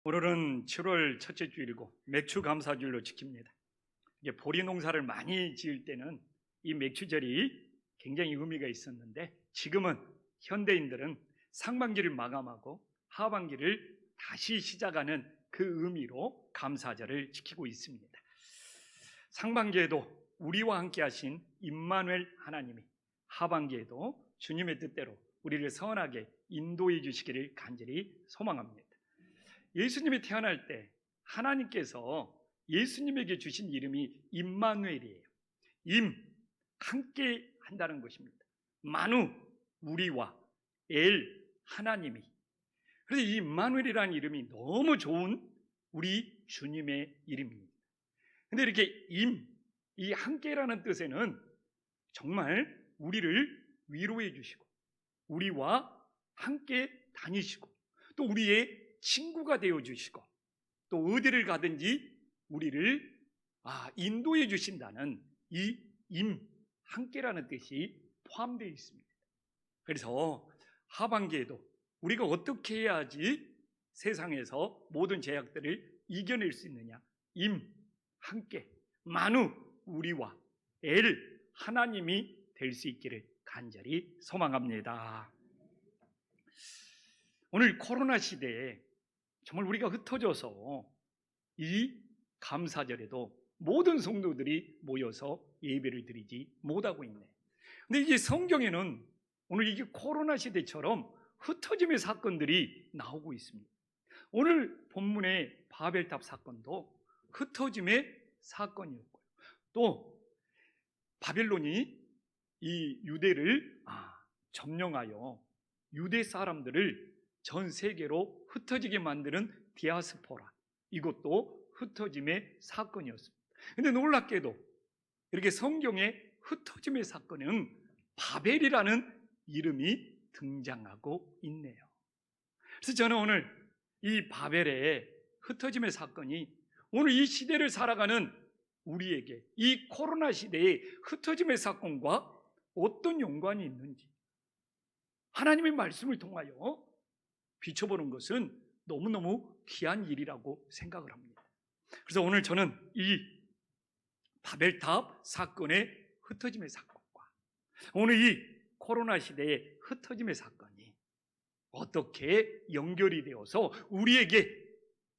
오늘은 7월 첫째 주일이고 맥추 감사주일로 지킵니다. 이게 보리 농사를 많이 지을 때는 이 맥추절이 굉장히 의미가 있었는데, 지금은 현대인들은 상반기를 마감하고 하반기를 다시 시작하는 그 의미로 감사절을 지키고 있습니다. 상반기에도 우리와 함께 하신 임마누엘 하나님이 하반기에도 주님의 뜻대로 우리를 선하게 인도해 주시기를 간절히 소망합니다. 예수님이 태어날 때 하나님께서 예수님에게 주신 이름이 임마누엘이에요. 임, 함께 한다는 것입니다. 마누, 우리와, 엘, 하나님이. 그래서 이 임마누엘이라는 이름이 너무 좋은 우리 주님의 이름입니다. 근데 이렇게 이 함께라는 뜻에는 정말 우리를 위로해 주시고 우리와 함께 다니시고 또 우리의 친구가 되어 주시고 또 어디를 가든지 우리를 인도해 주신다는 이 함께라는 뜻이 포함되어 있습니다. 그래서 하반기에도 우리가 어떻게 해야지 세상에서 모든 제약들을 이겨낼 수 있느냐, 함께, 마누, 우리와, 엘, 하나님이 될 수 있기를 간절히 소망합니다. 오늘 코로나 시대에 정말 우리가 흩어져서 이 감사절에도 모든 성도들이 모여서 예배를 드리지 못하고 있네. 근데 이게 성경에는 오늘 이게 코로나 시대처럼 흩어짐의 사건들이 나오고 있습니다. 오늘 본문의 바벨탑 사건도 흩어짐의 사건이었고요. 또 바벨론이 이 유대를 점령하여 유대 사람들을 전 세계로 흩어지게 만드는 디아스포라, 이것도 흩어짐의 사건이었습니다. 그런데 놀랍게도 이렇게 성경의 흩어짐의 사건은 바벨이라는 이름이 등장하고 있네요. 그래서 저는 오늘 이 바벨의 흩어짐의 사건이 오늘 이 시대를 살아가는 우리에게 이 코로나 시대의 흩어짐의 사건과 어떤 연관이 있는지 하나님의 말씀을 통하여 비춰보는 것은 너무너무 귀한 일이라고 생각을 합니다. 그래서 오늘 저는 이 바벨탑 사건의 흩어짐의 사건과 오늘 이 코로나 시대의 흩어짐의 사건이 어떻게 연결이 되어서 우리에게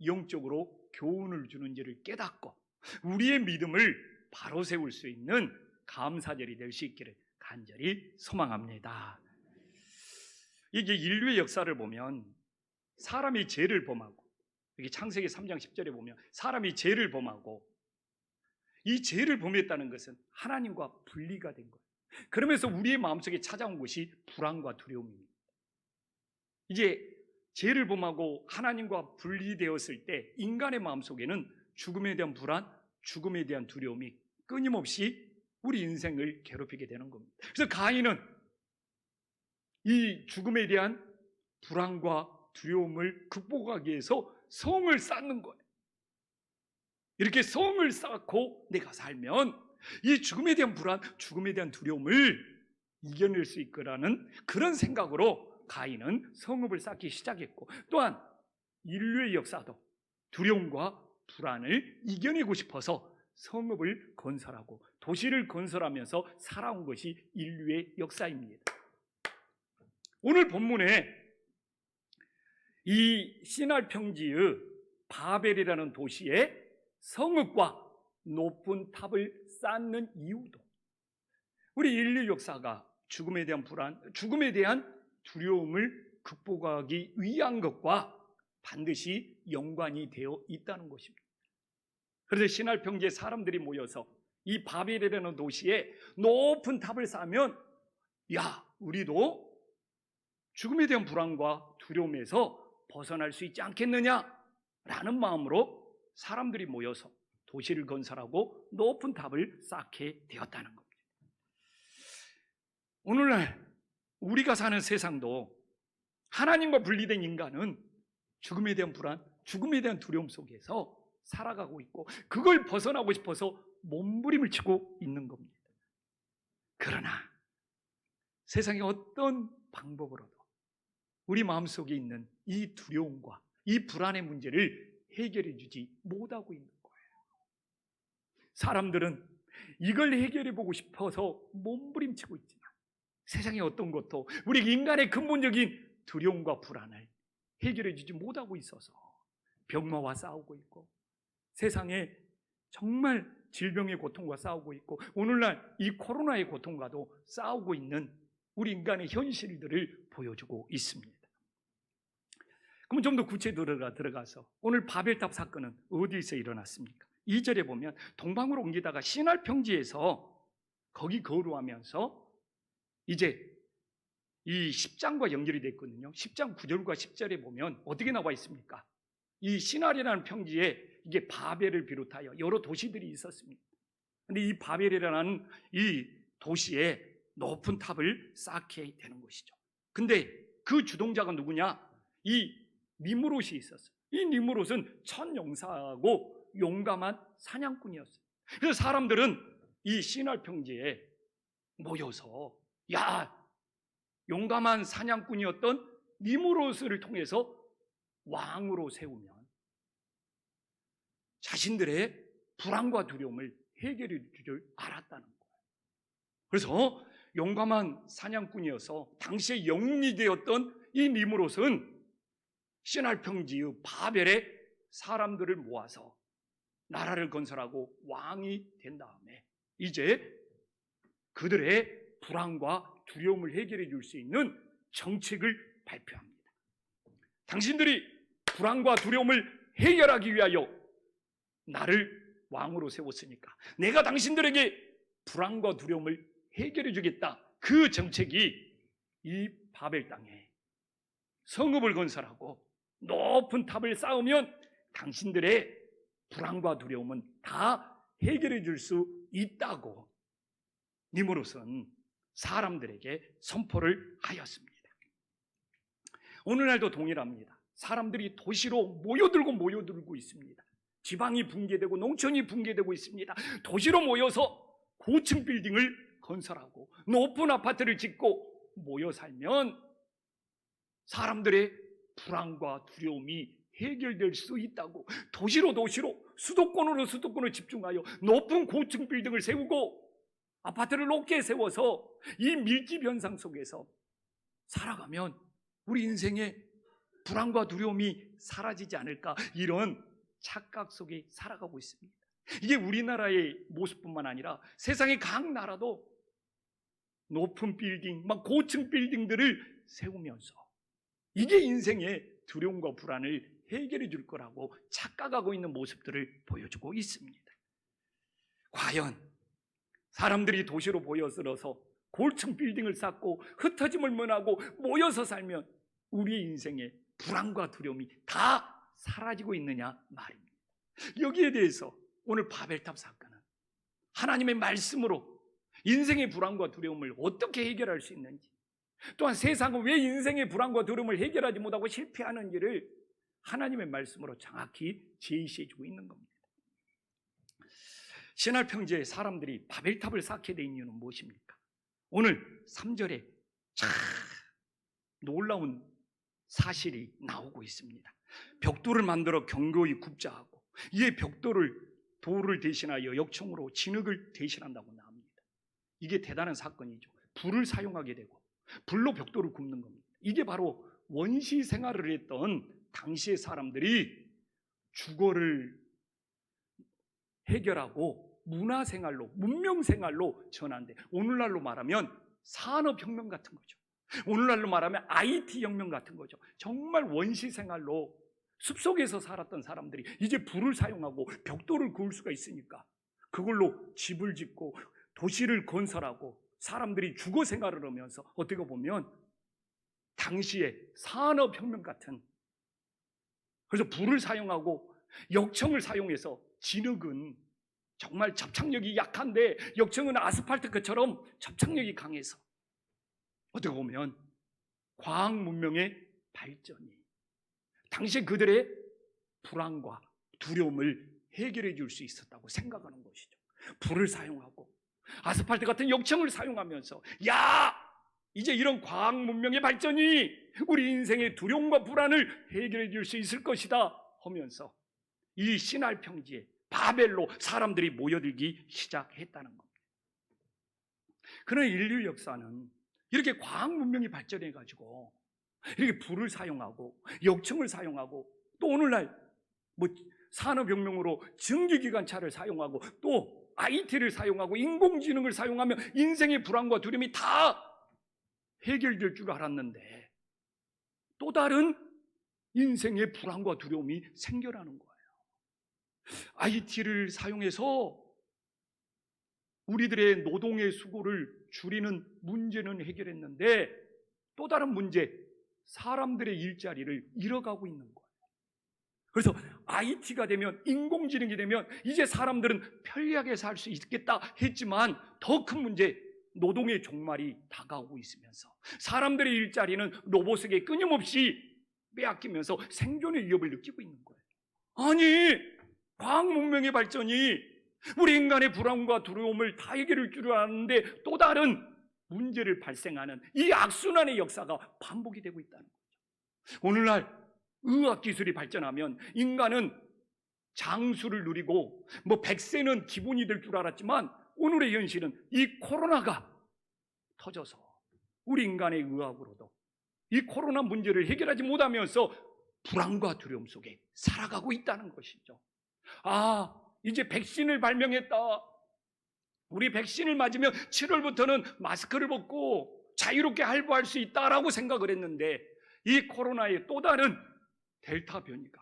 영적으로 교훈을 주는지를 깨닫고 우리의 믿음을 바로 세울 수 있는 감사절이 될 수 있기를 간절히 소망합니다. 이게 인류의 역사를 보면 사람이 죄를 범하고, 여기 창세기 3장 10절에 보면 사람이 죄를 범하고 이 죄를 범했다는 것은 하나님과 분리가 된 거예요. 그러면서 우리의 마음속에 찾아온 것이 불안과 두려움입니다. 이제 죄를 범하고 하나님과 분리되었을 때 인간의 마음속에는 죽음에 대한 불안, 죽음에 대한 두려움이 끊임없이 우리 인생을 괴롭히게 되는 겁니다. 그래서 가인은 이 죽음에 대한 불안과 두려움을 극복하기 위해서 성을 쌓는 거예요. 이렇게 성을 쌓고 내가 살면 이 죽음에 대한 불안, 죽음에 대한 두려움을 이겨낼 수 있거라는 그런 생각으로 가인은 성읍을 쌓기 시작했고, 또한 인류의 역사도 두려움과 불안을 이겨내고 싶어서 성읍을 건설하고 도시를 건설하면서 살아온 것이 인류의 역사입니다. 오늘 본문에 이 시날 평지의 바벨이라는 도시에 성읍과 높은 탑을 쌓는 이유도 우리 인류 역사가 죽음에 대한 불안, 죽음에 대한 두려움을 극복하기 위한 것과 반드시 연관이 되어 있다는 것입니다. 그래서 시날 평지에 사람들이 모여서 이 바벨이라는 도시에 높은 탑을 쌓으면 우리도 죽음에 대한 불안과 두려움에서 벗어날 수 있지 않겠느냐라는 마음으로 사람들이 모여서 도시를 건설하고 높은 탑을 쌓게 되었다는 겁니다. 오늘날 우리가 사는 세상도 하나님과 분리된 인간은 죽음에 대한 불안, 죽음에 대한 두려움 속에서 살아가고 있고 그걸 벗어나고 싶어서 몸부림을 치고 있는 겁니다. 그러나 세상의 어떤 방법으로도 우리 마음속에 있는 이 두려움과 이 이 불안의 문제를 해결해 주지 못하고 있는 거예요. 사람들은 이걸 해결해 보고 싶어서 몸부림치고 있지만 세상의 어떤 것도 우리 인간의 근본적인 두려움과 불안을 해결해 주지 못하고 있어서 병마와 싸우고 있고 세상에 정말 질병의 고통과 싸우고 있고 오늘날 이 코로나의 고통과도 싸우고 있는 우리 인간의 현실들을 보여주고 있습니다. 그럼 좀 더 구체적으로 들어가서 오늘 바벨탑 사건은 어디서 일어났습니까? 2절에 보면 동방으로 옮기다가 시날 평지에서 거기 거류하면서 이제 이 10장과 연결이 됐거든요. 10장 9절과 10절에 보면 어떻게 나와 있습니까? 이 시날이라는 평지에 이게 바벨을 비롯하여 여러 도시들이 있었습니다. 그런데 이 바벨이라는 이 도시에 높은 탑을 쌓게 되는 것이죠. 근데 그 주동자가 누구냐? 이 니므롯이 있었어요. 이 니므롯은 천용사하고 용감한 사냥꾼이었어요. 그래서 사람들은 이 시날 평지에 모여서 용감한 사냥꾼이었던 니므롯을 통해서 왕으로 세우면 자신들의 불안과 두려움을 해결해 줄 줄 알았다는 거예요. 그래서 용감한 사냥꾼이어서 당시에 영웅이 되었던 이 니므롯은 시날 평지의 바벨에 사람들을 모아서 나라를 건설하고 왕이 된 다음에 이제 그들의 불안과 두려움을 해결해 줄 수 있는 정책을 발표합니다. 당신들이 불안과 두려움을 해결하기 위하여 나를 왕으로 세웠으니까 내가 당신들에게 불안과 두려움을 해결해 주겠다. 그 정책이 이 바벨 땅에 성읍을 건설하고 높은 탑을 쌓으면 당신들의 불안과 두려움은 다 해결해 줄 수 있다고 니므롯은 사람들에게 선포를 하였습니다. 오늘날도 동일합니다. 사람들이 도시로 모여들고 있습니다. 지방이 붕괴되고 농촌이 붕괴되고 있습니다. 도시로 모여서 고층 빌딩을 건설하고 높은 아파트를 짓고 모여 살면 사람들의 불안과 두려움이 해결될 수 있다고 도시로 수도권으로 집중하여 높은 고층 빌딩을 세우고 아파트를 높게 세워서 이 밀집 현상 속에서 살아가면 우리 인생의 불안과 두려움이 사라지지 않을까, 이런 착각 속에 살아가고 있습니다. 이게 우리나라의 모습뿐만 아니라 세상의 각 나라도 높은 빌딩, 고층 빌딩들을 세우면서 이게 인생의 두려움과 불안을 해결해 줄 거라고 착각하고 있는 모습들을 보여주고 있습니다. 과연 사람들이 도시로 모여들어서 고층 빌딩을 쌓고 흩어짐을 면하고 모여서 살면 우리의 인생의 불안과 두려움이 다 사라지고 있느냐 말입니다. 여기에 대해서 오늘 바벨탑 사건은 하나님의 말씀으로 인생의 불안과 두려움을 어떻게 해결할 수 있는지, 또한 세상은 왜 인생의 불안과 두려움을 해결하지 못하고 실패하는지를 하나님의 말씀으로 정확히 제시해 주고 있는 겁니다. 시날 평지에 사람들이 바벨탑을 쌓게 된 이유는 무엇입니까? 오늘 3절에 참 놀라운 사실이 나오고 있습니다. 벽돌을 만들어 견고히 굽자 하고 이에 돌을 대신하여 역청으로 진흙을 대신한다고 나옵니다. 이게 대단한 사건이죠. 불을 사용하게 되고 불로 벽돌을 굽는 겁니다. 이게 바로 원시 생활을 했던 당시의 사람들이 주거를 해결하고 문화생활로, 문명생활로 전환돼, 오늘날로 말하면 산업혁명 같은 거죠. 오늘날로 말하면 IT 혁명 같은 거죠. 정말 원시생활로 숲속에서 살았던 사람들이 이제 불을 사용하고 벽돌을 그을 수가 있으니까 그걸로 집을 짓고 도시를 건설하고 사람들이 주거 생활을 하면서 어떻게 보면 당시에 산업혁명 같은, 그래서 불을 사용하고 역청을 사용해서, 진흙은 정말 접착력이 약한데 역청은 아스팔트처럼 접착력이 강해서 어떻게 보면 과학 문명의 발전이 당시 그들의 불안과 두려움을 해결해 줄 수 있었다고 생각하는 것이죠. 불을 사용하고 아스팔트 같은 역청을 사용하면서 이제 이런 과학 문명의 발전이 우리 인생의 두려움과 불안을 해결해 줄 수 있을 것이다 하면서 이 신할 평지에 바벨로 사람들이 모여들기 시작했다는 겁니다. 그러나 인류 역사는 이렇게 과학 문명이 발전해 가지고 이렇게 불을 사용하고 역청을 사용하고 또 오늘날 뭐 산업혁명으로 전기기관차를 사용하고 또 IT를 사용하고 인공지능을 사용하면 인생의 불안과 두려움이 다 해결될 줄 알았는데 또 다른 인생의 불안과 두려움이 생겨나는 거예요. IT를 사용해서 우리들의 노동의 수고를 줄이는 문제는 해결했는데 또 다른 문제, 사람들의 일자리를 잃어가고 있는 거예요. 그래서 IT가 되면, 인공지능이 되면 이제 사람들은 편리하게 살 수 있겠다 했지만 더 큰 문제, 노동의 종말이 다가오고 있으면서 사람들의 일자리는 로봇에게 끊임없이 빼앗기면서 생존의 위협을 느끼고 있는 거예요. 아니, 과학 문명의 발전이 우리 인간의 불안과 두려움을 다 해결할 줄 알았는데 또 다른 문제를 발생하는 이 악순환의 역사가 반복이 되고 있다는 거죠. 오늘날 의학기술이 발전하면 인간은 장수를 누리고 뭐 100세는 기본이 될 줄 알았지만 오늘의 현실은 이 코로나가 터져서 우리 인간의 의학으로도 이 코로나 문제를 해결하지 못하면서 불안과 두려움 속에 살아가고 있다는 것이죠. 아, 이제 백신을 발명했다. 우리 백신을 맞으면 7월부터는 마스크를 벗고 자유롭게 활보할 수 있다라고 생각을 했는데 이 코로나의 또 다른 델타 변이가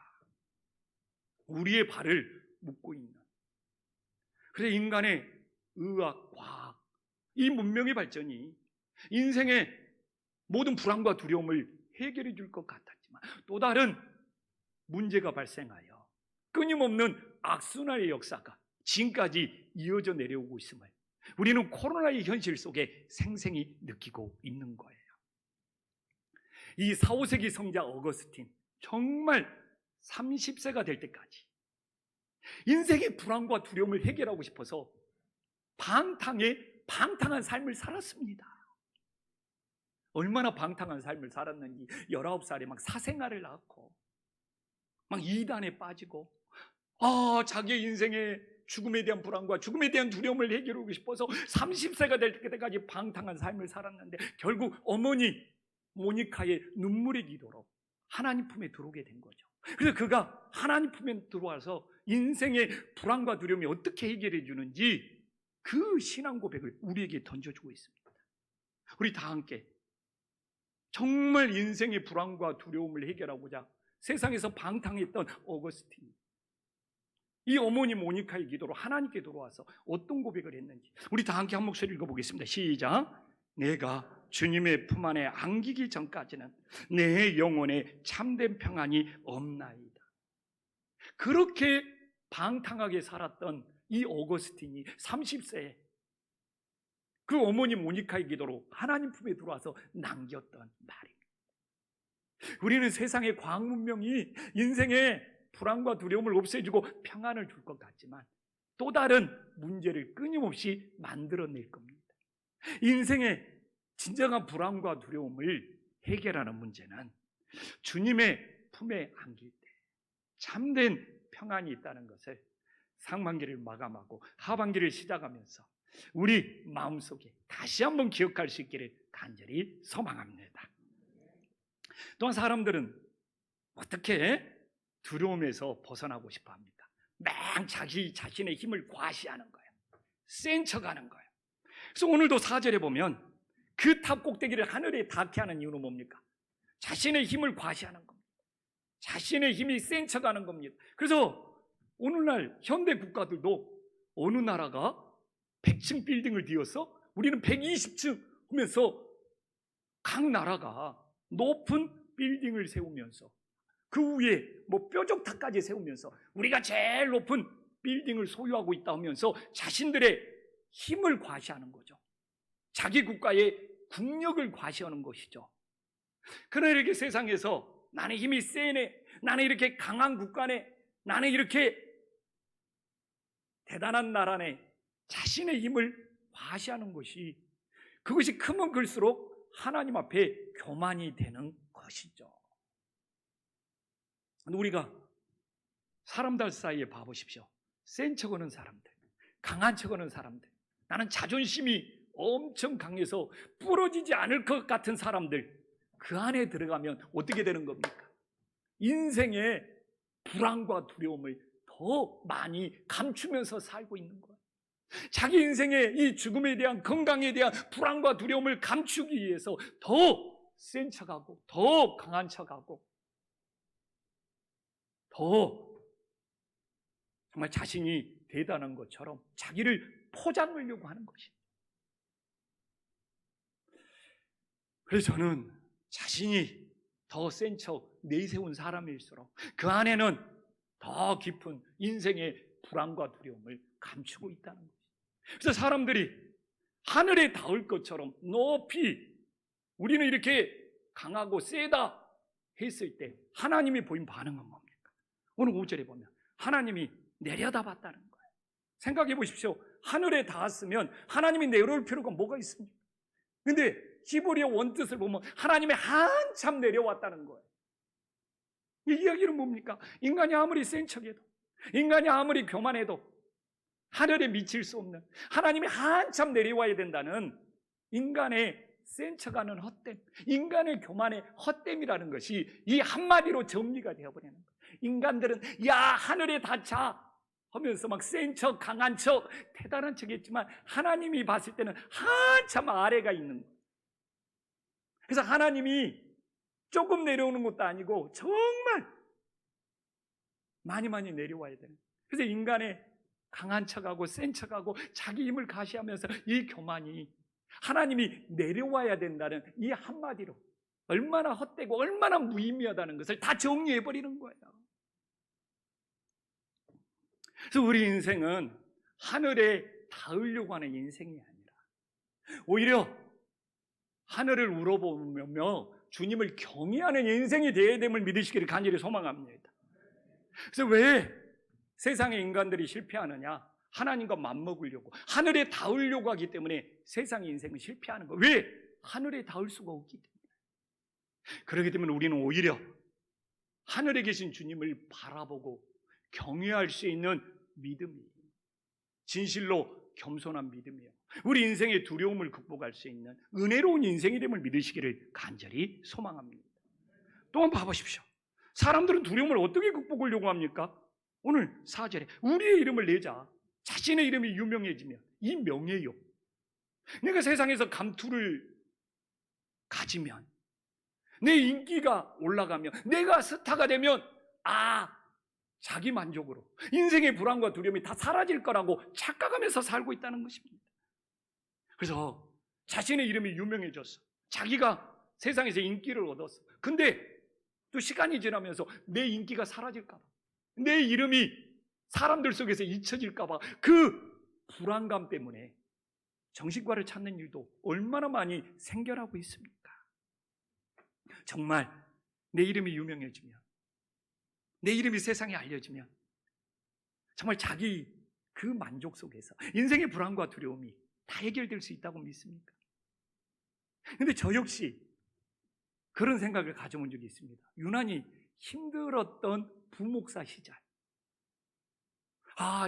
우리의 발을 묶고 있는, 그래서 인간의 의학, 과학, 이 문명의 발전이 인생의 모든 불안과 두려움을 해결해 줄 것 같았지만 또 다른 문제가 발생하여 끊임없는 악순환의 역사가 지금까지 이어져 내려오고 있음을 우리는 코로나의 현실 속에 생생히 느끼고 있는 거예요. 이 4, 5세기 성자 어거스틴, 정말 30세가 될 때까지 인생의 불안과 두려움을 해결하고 싶어서 방탕한 삶을 살았습니다. 얼마나 방탕한 삶을 살았는지 19살에 막 사생활을 낳고 막 이단에 빠지고 자기의 인생의 죽음에 대한 불안과 죽음에 대한 두려움을 해결하고 싶어서 30세가 될 때까지 방탕한 삶을 살았는데 결국 어머니 모니카의 눈물의 기도로 하나님 품에 들어오게 된 거죠. 그래서 그가 하나님 품에 들어와서 인생의 불안과 두려움이 어떻게 해결해 주는지 그 신앙 고백을 우리에게 던져주고 있습니다. 우리 다 함께 정말 인생의 불안과 두려움을 해결하고자 세상에서 방탕했던 어거스틴, 이 어머니 모니카의 기도로 하나님께 들어와서 어떤 고백을 했는지 우리 다 함께 한 목소리 읽어보겠습니다. 시작. 내가 주님의 품 안에 안기기 전까지는 내 영혼에 참된 평안이 없나이다. 그렇게 방탕하게 살았던 이 어거스틴이 30세에 그 어머니 모니카의 기도로 하나님 품에 들어와서 남겼던 말입니다. 우리는 세상의 과학 문명이 인생의 불안과 두려움을 없애주고 평안을 줄 것 같지만 또 다른 문제를 끊임없이 만들어낼 겁니다. 인생의 진정한 불안과 두려움을 해결하는 문제는 주님의 품에 안길 때 참된 평안이 있다는 것을 상반기를 마감하고 하반기를 시작하면서 우리 마음속에 다시 한번 기억할 수 있기를 간절히 소망합니다. 또한 사람들은 어떻게 두려움에서 벗어나고 싶어 합니까? 맹 자기 자신의 힘을 과시하는 거예요. 센 척하는 거예요. 그래서 오늘도 4절에 보면 그 탑 꼭대기를 하늘에 닿게 하는 이유는 뭡니까? 자신의 힘을 과시하는 겁니다. 자신의 힘이 센 척하는 겁니다. 그래서 오늘날 현대 국가들도 어느 나라가 100층 빌딩을 지어서 우리는 120층 하면서 각 나라가 높은 빌딩을 세우면서 그 위에 뭐 뾰족탑까지 세우면서 우리가 제일 높은 빌딩을 소유하고 있다 하면서 자신들의 힘을 과시하는 거죠. 자기 국가의 국력을 과시하는 것이죠. 그러나 이렇게 세상에서 나는 힘이 세네, 나는 이렇게 강한 국가네, 나는 이렇게 대단한 나라네, 자신의 힘을 과시하는 것이, 그것이 크면 클수록 하나님 앞에 교만이 되는 것이죠. 우리가 사람들 사이에 봐보십시오. 센 척하는 사람들, 강한 척하는 사람들, 나는 자존심이 엄청 강해서 부러지지 않을 것 같은 사람들, 그 안에 들어가면 어떻게 되는 겁니까? 인생의 불안과 두려움을 더 많이 감추면서 살고 있는 거예요. 자기 인생의 이 죽음에 대한, 건강에 대한 불안과 두려움을 감추기 위해서 더 센 척하고 더 강한 척하고 더 정말 자신이 대단한 것처럼 자기를 포장하려고 하는 것이죠. 그래서 저는 자신이 더 센 척 내세운 사람일수록 그 안에는 더 깊은 인생의 불안과 두려움을 감추고 있다는 거죠. 그래서 사람들이 하늘에 닿을 것처럼 높이 우리는 이렇게 강하고 세다 했을 때 하나님이 보인 반응은 뭡니까? 오늘 5절에 보면 하나님이 내려다봤다는 거예요. 생각해 보십시오. 하늘에 닿았으면 하나님이 내려올 필요가 뭐가 있습니까? 근데 히브리어 원뜻을 보면 하나님이 한참 내려왔다는 거예요. 이 이야기는 뭡니까? 인간이 아무리 센 척해도, 인간이 아무리 교만해도 하늘에 미칠 수 없는 하나님이 한참 내려와야 된다는 인간의 센 척하는 헛됨, 인간의 교만의 헛됨이라는 것이 이 한마디로 정리가 되어버리는 거예요. 인간들은 야 하늘에 닿자 하면서 막 센 척, 강한 척, 대단한 척 했지만 하나님이 봤을 때는 한참 아래가 있는 거예요. 그래서 하나님이 조금 내려오는 것도 아니고 정말 많이 내려와야 되는 거예요. 그래서 인간의 강한 척하고 센 척하고 자기 힘을 가시하면서 이 교만이 하나님이 내려와야 된다는 이 한마디로 얼마나 헛되고 얼마나 무의미하다는 것을 다 정리해버리는 거예요. 그래서 우리 인생은 하늘에 닿으려고 하는 인생이 아니라 오히려 하늘을 우러보며 주님을 경외하는 인생이 되어야 됨을 믿으시기를 간절히 소망합니다. 그래서 왜 세상의 인간들이 실패하느냐? 하나님과 맞먹으려고, 하늘에 닿으려고 하기 때문에 세상의 인생은 실패하는 거예요. 왜? 하늘에 닿을 수가 없기 때문에. 그렇기 때문에 우리는 오히려 하늘에 계신 주님을 바라보고 경외할 수 있는 믿음이, 진실로 겸손한 믿음이요, 우리 인생의 두려움을 극복할 수 있는 은혜로운 인생이 됨을 믿으시기를 간절히 소망합니다. 또한 봐보십시오. 사람들은 두려움을 어떻게 극복하려고 합니까? 오늘 4절에 우리의 이름을 내자. 자신의 이름이 유명해지면 이 명예요. 내가 세상에서 감투를 가지면, 내 인기가 올라가면, 내가 스타가 되면 자기 만족으로 인생의 불안과 두려움이 다 사라질 거라고 착각하면서 살고 있다는 것입니다. 그래서 자신의 이름이 유명해졌어. 자기가 세상에서 인기를 얻었어. 근데 또 시간이 지나면서 내 인기가 사라질까 봐, 내 이름이 사람들 속에서 잊혀질까 봐 그 불안감 때문에 정신과를 찾는 일도 얼마나 많이 생겨나고 있습니까? 정말 내 이름이 유명해지면, 내 이름이 세상에 알려지면 정말 자기 그 만족 속에서 인생의 불안과 두려움이 다 해결될 수 있다고 믿습니까? 근데 저 역시 그런 생각을 가져본 적이 있습니다. 유난히 힘들었던 부목사 시절,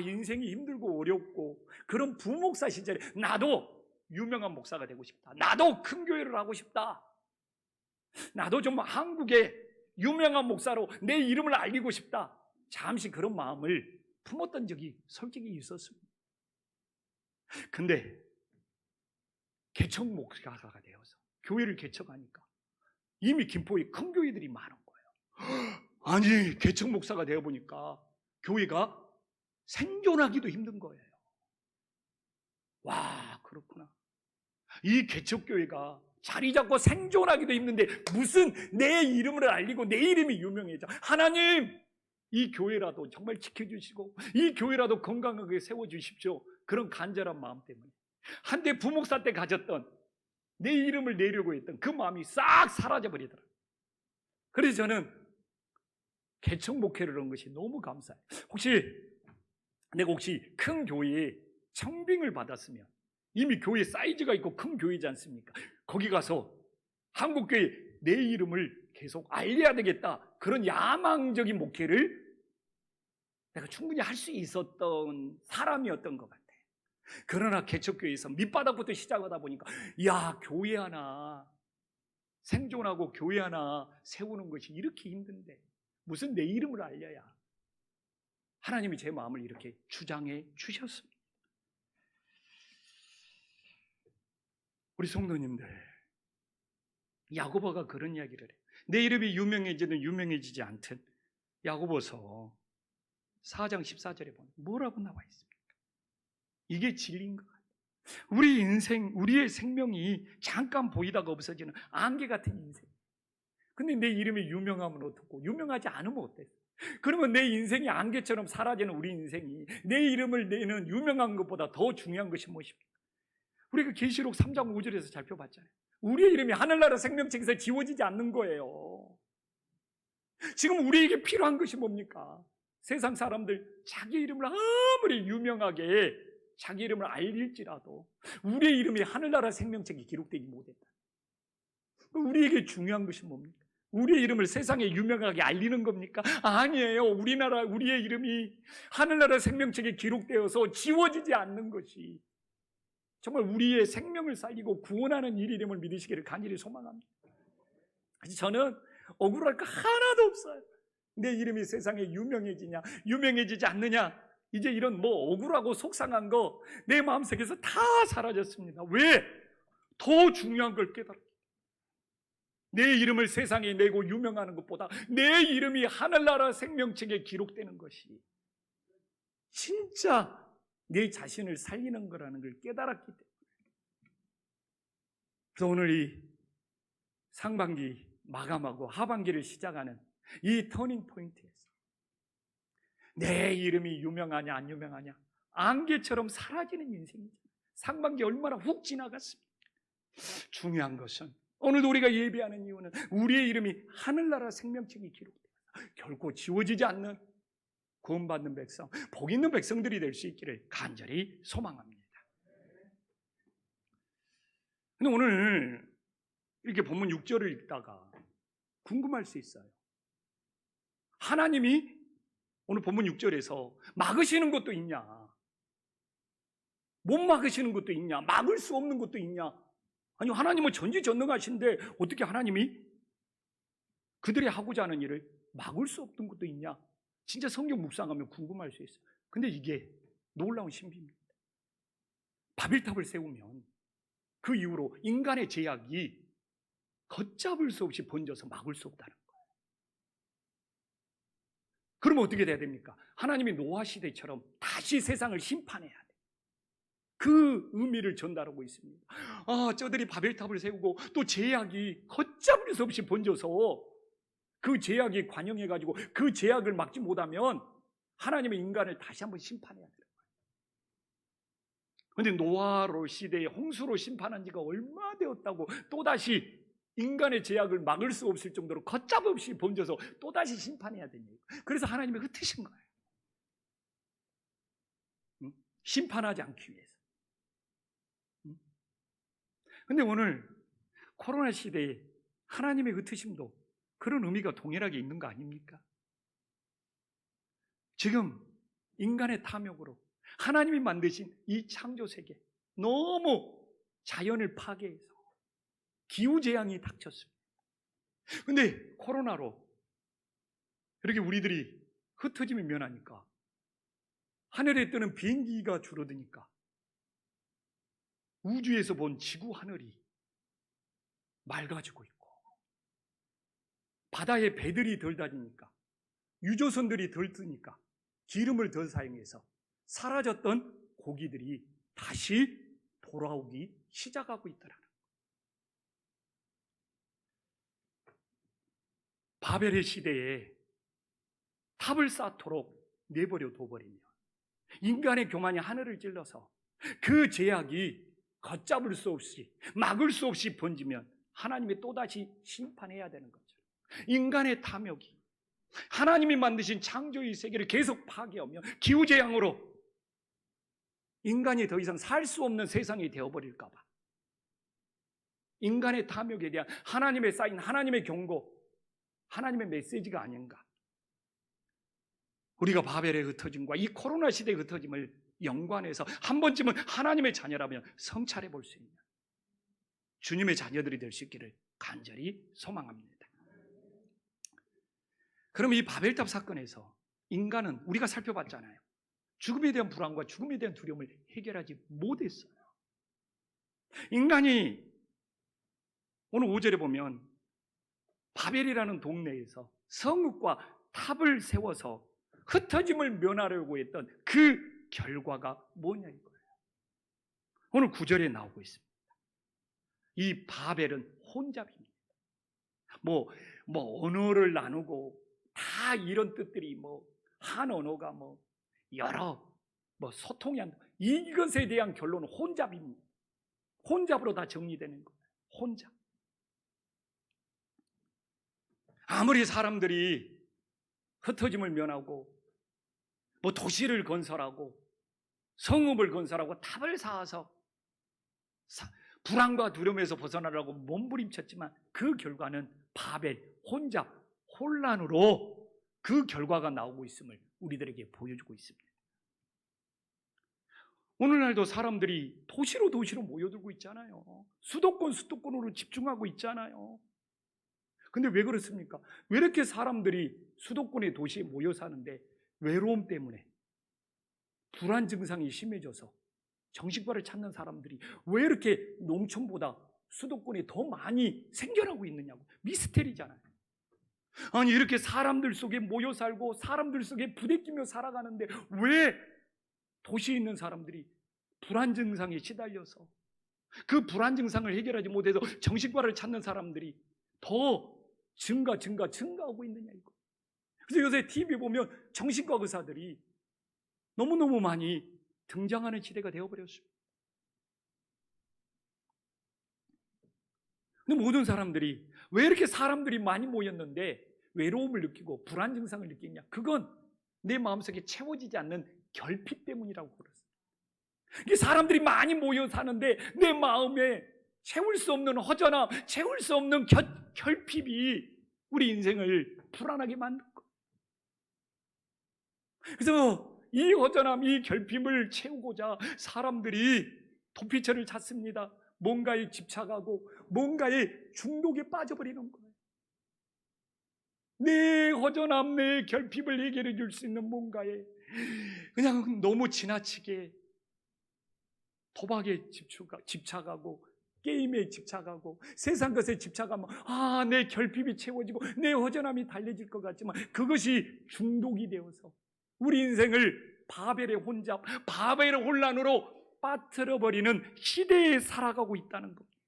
인생이 힘들고 어렵고 그런 부목사 시절에 나도 유명한 목사가 되고 싶다, 나도 큰 교회를 하고 싶다, 나도 좀 한국의 유명한 목사로 내 이름을 알리고 싶다, 잠시 그런 마음을 품었던 적이 솔직히 있었습니다. 근데 개척 목사가 되어서 교회를 개척하니까 이미 김포에 큰 교회들이 많은 거예요. 아니, 개척 목사가 되어보니까 교회가 생존하기도 힘든 거예요. 와, 그렇구나. 이 개척교회가 자리 잡고 생존하기도 힘든데 무슨 내 이름을 알리고 내 이름이 유명해져. 하나님, 이 교회라도 정말 지켜주시고 이 교회라도 건강하게 세워주십시오. 그런 간절한 마음 때문에 한때 부목사 때 가졌던 내 이름을 내려고 했던 그 마음이 싹 사라져버리더라고요. 그래서 저는 개척 목회를 한 것이 너무 감사해요. 내가 큰 교회에 청빙을 받았으면, 이미 교회 사이즈가 있고 큰 교회지 않습니까? 거기 가서 한국교회 내 이름을 계속 알려야 되겠다, 그런 야망적인 목회를 내가 충분히 할 수 있었던 사람이었던 것 같아. 그러나 개척교회에서 밑바닥부터 시작하다 보니까 야, 교회 하나 생존하고 교회 하나 세우는 것이 이렇게 힘든데 무슨 내 이름을 알려야. 하나님이 제 마음을 이렇게 주장해 주셨습니다. 우리 성도님들, 야고보가 그런 이야기를 해요. 내 이름이 유명해지든 유명해지지 않든 야고보서 4장 14절에 보면 뭐라고 나와 있습니까? 이게 진리인 것 같아요. 우리 인생, 우리의 생명이 잠깐 보이다가 없어지는 안개 같은 인생. 근데 내 이름이 유명하면 어떻고 유명하지 않으면 어때? 그러면 내 인생이 안개처럼 사라지는 우리 인생이 내 이름을 내는 유명한 것보다 더 중요한 것이 무엇입니까? 우리가 계시록 3장 5절에서 살펴봤잖아요. 우리의 이름이 하늘나라 생명책에서 지워지지 않는 거예요. 지금 우리에게 필요한 것이 뭡니까? 세상 사람들 자기 이름을 아무리 유명하게 자기 이름을 알릴지라도 우리의 이름이 하늘나라 생명책에 기록되지 못했다. 우리에게 중요한 것이 뭡니까? 우리의 이름을 세상에 유명하게 알리는 겁니까? 아니에요. 우리의 이름이 하늘나라 생명책에 기록되어서 지워지지 않는 것이 정말 우리의 생명을 살리고 구원하는 일임을 믿으시기를 간절히 소망합니다. 저는 억울할 거 하나도 없어요. 내 이름이 세상에 유명해지냐 유명해지지 않느냐, 이제 이런 억울하고 속상한 거 내 마음속에서 다 사라졌습니다. 왜? 더 중요한 걸 깨달았어요. 내 이름을 세상에 내고 유명하는 것보다 내 이름이 하늘나라 생명책에 기록되는 것이 진짜 내 자신을 살리는 거라는 걸 깨달았기 때문에. 그래서 오늘 이 상반기 마감하고 하반기를 시작하는 이 터닝 포인트에서 내 이름이 유명하냐 안 유명하냐 안개처럼 사라지는 인생이죠. 상반기 얼마나 훅 지나갔습니까? 중요한 것은 오늘도 우리가 예배하는 이유는 우리의 이름이 하늘나라 생명책에 기록되어 결코 지워지지 않는 구원받는 백성, 복 있는 백성들이 될 수 있기를 간절히 소망합니다. 근데 오늘 이렇게 본문 6절을 읽다가 궁금할 수 있어요. 하나님이 오늘 본문 6절에서 막으시는 것도 있냐, 못 막으시는 것도 있냐, 막을 수 없는 것도 있냐. 아니, 하나님은 전지전능하신데 어떻게 하나님이 그들이 하고자 하는 일을 막을 수 없는 것도 있냐. 진짜 성경 묵상하면 궁금할 수 있어요. 근데 이게 놀라운 신비입니다. 바벨탑을 세우면 그 이후로 인간의 제약이 걷잡을 수 없이 번져서 막을 수 없다는 거예요. 그러면 어떻게 돼야 됩니까? 하나님이 노아 시대처럼 다시 세상을 심판해야 돼요. 그 의미를 전달하고 있습니다. 저들이 바벨탑을 세우고 또 제약이 걷잡을 수 없이 번져서 그 제약이 관영해가지고 그 제약을 막지 못하면 하나님의 인간을 다시 한번 심판해야 돼요. 그런데 노아로 시대에 홍수로 심판한 지가 얼마 되었다고 또다시 인간의 제약을 막을 수 없을 정도로 걷잡 없이 번져서 또다시 심판해야 되니까. 그래서 하나님이 흩으신 거예요. 심판하지 않기 위해서. 근데 오늘 코로나 시대에 하나님의 흩으심도 그런 의미가 동일하게 있는 거 아닙니까? 지금 인간의 탐욕으로 하나님이 만드신 이 창조 세계 너무 자연을 파괴해서 기후재앙이 닥쳤습니다. 근데 코로나로 이렇게 우리들이 흩어짐이 면하니까 하늘에 뜨는 비행기가 줄어드니까 우주에서 본 지구 하늘이 맑아지고 있고 바다에 배들이 덜 다니니까 유조선들이 덜 뜨니까 기름을 덜 사용해서 사라졌던 고기들이 다시 돌아오기 시작하고 있더라는 거예요. 바벨의 시대에 탑을 쌓도록 내버려 둬버리면 인간의 교만이 하늘을 찔러서 그 제약이 걷잡을 수 없이 막을 수 없이 번지면 하나님이 또다시 심판해야 되는 거죠. 인간의 탐욕이 하나님이 만드신 창조의 세계를 계속 파괴하며 기후재앙으로 인간이 더 이상 살 수 없는 세상이 되어버릴까 봐 인간의 탐욕에 대한 하나님의 사인, 하나님의 경고, 하나님의 메시지가 아닌가. 우리가 바벨의 흩어짐과 이 코로나 시대의 흩어짐을 연관해서 한 번쯤은 하나님의 자녀라면 성찰해 볼 수 있는 주님의 자녀들이 될 수 있기를 간절히 소망합니다. 그럼 이 바벨탑 사건에서 인간은 우리가 살펴봤잖아요. 죽음에 대한 불안과 죽음에 대한 두려움을 해결하지 못했어요. 인간이 오늘 5절에 보면 바벨이라는 동네에서 성읍과 탑을 세워서 흩어짐을 면하려고 했던 그 결과가 뭐냐 이거예요. 오늘 9절에 나오고 있습니다. 이 바벨은 혼잡입니다. 언어를 나누고 다 이런 뜻들이 한 언어가 여러 소통이 안 돼. 이것에 대한 결론은 혼잡입니다. 혼잡으로 다 정리되는 거예요. 혼잡. 아무리 사람들이 흩어짐을 면하고 도시를 건설하고 성읍을 건설하고 탑을 쌓아서 불안과 두려움에서 벗어나려고 몸부림쳤지만 그 결과는 바벨, 혼잡, 혼란으로 그 결과가 나오고 있음을 우리들에게 보여주고 있습니다. 오늘날도 사람들이 도시로 모여들고 있잖아요. 수도권으로 집중하고 있잖아요. 근데 왜 그렇습니까? 왜 이렇게 사람들이 수도권의 도시에 모여 사는데 외로움 때문에 불안 증상이 심해져서 정신과를 찾는 사람들이 왜 이렇게 농촌보다 수도권에 더 많이 생겨나고 있느냐고. 미스테리잖아요. 아니 이렇게 사람들 속에 모여 살고 사람들 속에 부대끼며 살아가는데 왜 도시에 있는 사람들이 불안 증상에 시달려서 그 불안 증상을 해결하지 못해서 정신과를 찾는 사람들이 더 증가하고 있느냐 이거. 그래서 요새 TV 보면 정신과 의사들이 너무너무 많이 등장하는 시대가 되어버렸습니다. 근데 모든 사람들이 왜 이렇게 사람들이 많이 모였는데 외로움을 느끼고 불안 증상을 느끼냐? 그건 내 마음속에 채워지지 않는 결핍 때문이라고 그랬어요. 이게 사람들이 많이 모여 사는데 내 마음에 채울 수 없는 허전함, 채울 수 없는 결핍이 우리 인생을 불안하게 만든 거예요. 그래서 이 허전함, 이 결핍을 채우고자 사람들이 도피처를 찾습니다. 뭔가에 집착하고 뭔가에 중독에 빠져버리는 거예요. 내 허전함, 내 결핍을 해결해 줄 수 있는 뭔가에 그냥 너무 지나치게 도박에 집착하고 게임에 집착하고 세상 것에 집착하면 내 결핍이 채워지고 내 허전함이 달래질 것 같지만 그것이 중독이 되어서 우리 인생을 바벨의 혼잡, 바벨의 혼란으로 빠뜨려버리는 시대에 살아가고 있다는 겁니다.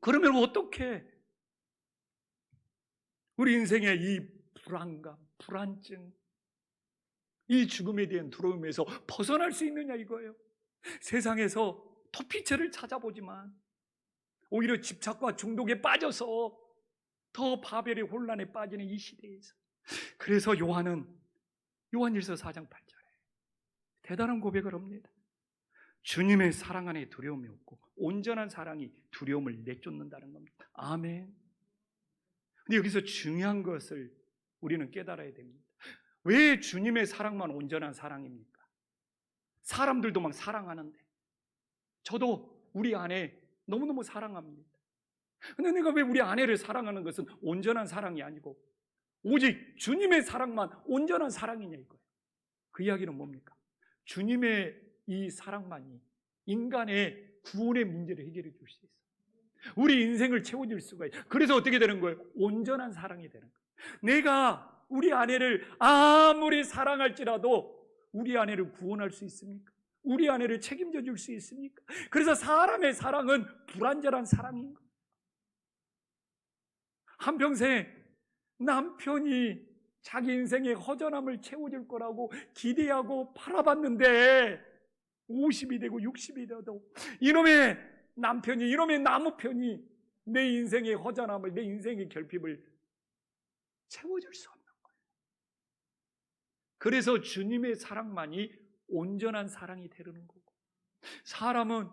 그러면 어떻게 우리 인생의 이 불안감, 불안증, 이 죽음에 대한 두려움에서 벗어날 수 있느냐 이거예요. 세상에서 토피처를 찾아보지만 오히려 집착과 중독에 빠져서 더 바벨의 혼란에 빠지는 이 시대에서 그래서 요한일서 4장 8절에 대단한 고백을 합니다. 주님의 사랑 안에 두려움이 없고 온전한 사랑이 두려움을 내쫓는다는 겁니다. 아멘. 근데 여기서 중요한 것을 우리는 깨달아야 됩니다. 왜 주님의 사랑만 온전한 사랑입니까? 사람들도 막 사랑하는데 저도 우리 아내 너무너무 사랑합니다. 근데 내가 왜 우리 아내를 사랑하는 것은 온전한 사랑이 아니고 오직 주님의 사랑만 온전한 사랑이냐 이거예요. 그 이야기는 뭡니까? 주님의 이 사랑만이 인간의 구원의 문제를 해결해 줄 수 있어요. 우리 인생을 채워줄 수가 있어요. 그래서 어떻게 되는 거예요? 온전한 사랑이 되는 거예요. 내가 우리 아내를 아무리 사랑할지라도 우리 아내를 구원할 수 있습니까? 우리 아내를 책임져 줄 수 있습니까? 그래서 사람의 사랑은 불완전한 사랑인 거예요. 한평생 남편이 자기 인생의 허전함을 채워줄 거라고 기대하고 바라봤는데 50이 되고 60이 되도 이놈의 남편이, 이놈의 나무편이 내 인생의 허전함을, 내 인생의 결핍을 채워줄 수 없는 거예요. 그래서 주님의 사랑만이 온전한 사랑이 되는 거고, 사람은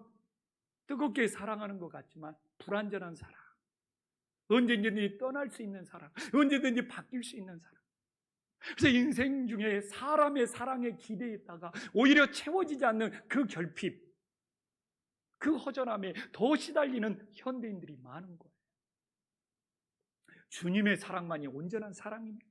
뜨겁게 사랑하는 것 같지만 불완전한 사랑, 언제든지 떠날 수 있는 사랑, 언제든지 바뀔 수 있는 사랑. 그래서 인생 중에 사람의 사랑에 기대했다가 오히려 채워지지 않는 그 결핍, 그 허전함에 더 시달리는 현대인들이 많은 거예요. 주님의 사랑만이 온전한 사랑입니다.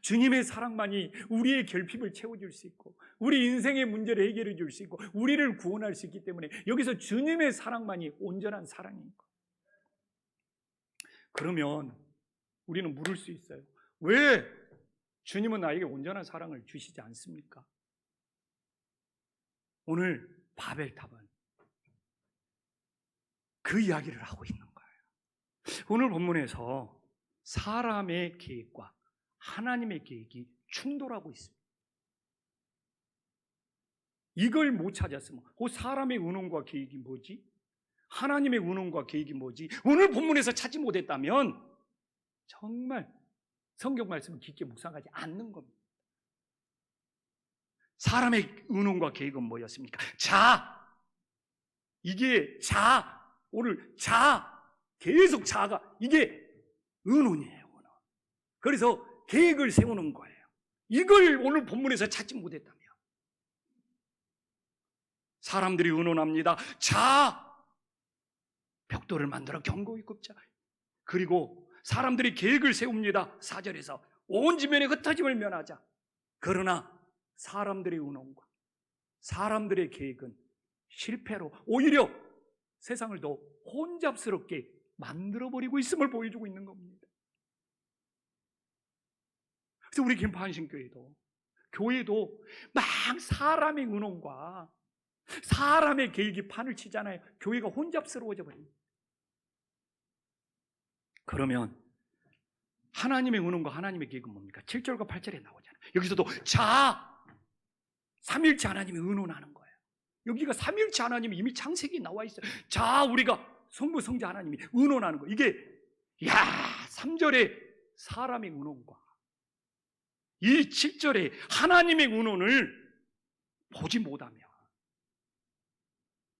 주님의 사랑만이 우리의 결핍을 채워줄 수 있고 우리 인생의 문제를 해결해 줄 수 있고 우리를 구원할 수 있기 때문에 여기서 주님의 사랑만이 온전한 사랑인 거예요. 그러면 우리는 물을 수 있어요. 왜 주님은 나에게 온전한 사랑을 주시지 않습니까? 오늘 바벨탑은 그 이야기를 하고 있는 거예요. 오늘 본문에서 사람의 계획과 하나님의 계획이 충돌하고 있습니다. 이걸 못 찾았으면 사람의 운원과 계획이 뭐지? 하나님의 운원과 계획이 뭐지? 오늘 본문에서 찾지 못했다면 정말 성경 말씀을 깊게 묵상하지 않는 겁니다. 사람의 운원과 계획은 뭐였습니까? 이게 오늘 계속 자아가 이게 운원이에요. 운원. 그래서 계획을 세우는 거예요. 이걸 오늘 본문에서 찾지 못했다면 사람들이 운원합니다. 벽돌을 만들어 견고히 굽자. 그리고 사람들이 계획을 세웁니다. 4절에서 온 지면에 흩어짐을 면하자. 그러나 사람들의 운원과 사람들의 계획은 실패로 오히려 세상을 더 혼잡스럽게 만들어버리고 있음을 보여주고 있는 겁니다. 그래서 우리 김포한신교회도 교회도 막 사람의 운원과 사람의 계획이 판을 치잖아요. 교회가 혼잡스러워져 버립니다. 그러면 하나님의 운원과 하나님의 계획은 뭡니까? 7절과 8절에 나오잖아요. 여기서도 삼일체 하나님이 운원하는 거예요. 여기가 삼일체 하나님이 이미 창세기에 나와 있어요. 우리가 성부 성자 하나님이 운원하는 거예요. 이게 3절에 사람의 운원과 이 7절에 하나님의 운원을 보지 못하면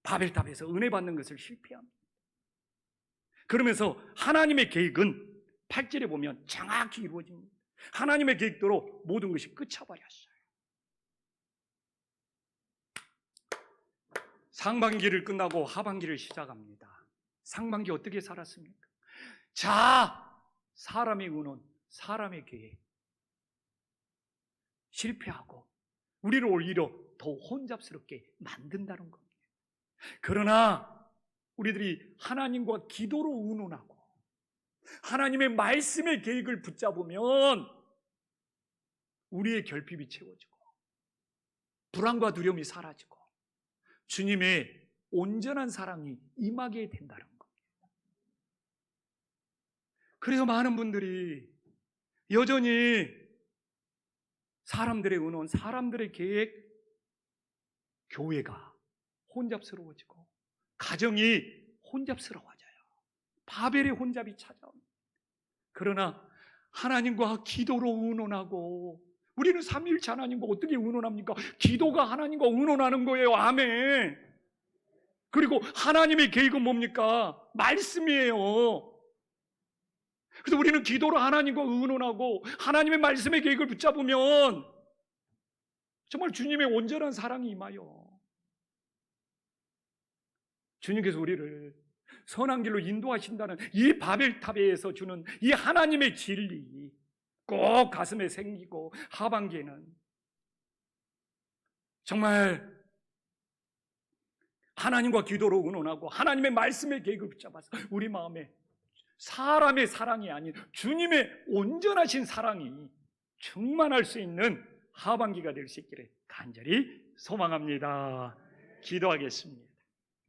바벨탑에서 은혜 받는 것을 실패합니다. 그러면서 하나님의 계획은 8절에 보면 정확히 이루어집니다. 하나님의 계획대로 모든 것이 끝쳐버렸어요. 상반기를 끝나고 하반기를 시작합니다. 상반기 어떻게 살았습니까? 사람의 운원, 사람의 계획 실패하고 우리를 오히려 더 혼잡스럽게 만든다는 겁니다. 그러나 우리들이 하나님과 기도로 운운하고 하나님의 말씀의 계획을 붙잡으면 우리의 결핍이 채워지고 불안과 두려움이 사라지고 주님의 온전한 사랑이 임하게 된다는 겁니다. 그래서 많은 분들이 여전히 사람들의 운원, 사람들의 계획, 교회가 혼잡스러워지고 가정이 혼잡스러워져요. 바벨의 혼잡이 찾아옵니다. 그러나 하나님과 기도로 의논하고 우리는 삼위일체 하나님과 어떻게 의논합니까? 기도가 하나님과 의논하는 거예요. 아멘. 그리고 하나님의 계획은 뭡니까? 말씀이에요. 그래서 우리는 기도로 하나님과 의논하고 하나님의 말씀의 계획을 붙잡으면 정말 주님의 온전한 사랑이 임하여 주님께서 우리를 선한 길로 인도하신다는 이 바벨탑에서 주는 이 하나님의 진리 꼭 가슴에 생기고 하반기에는 정말 하나님과 기도로 의논하고 하나님의 말씀의 계획을 붙잡아서 우리 마음에 사람의 사랑이 아닌 주님의 온전하신 사랑이 충만할 수 있는 하반기가 될 수 있기를 간절히 소망합니다. 기도하겠습니다.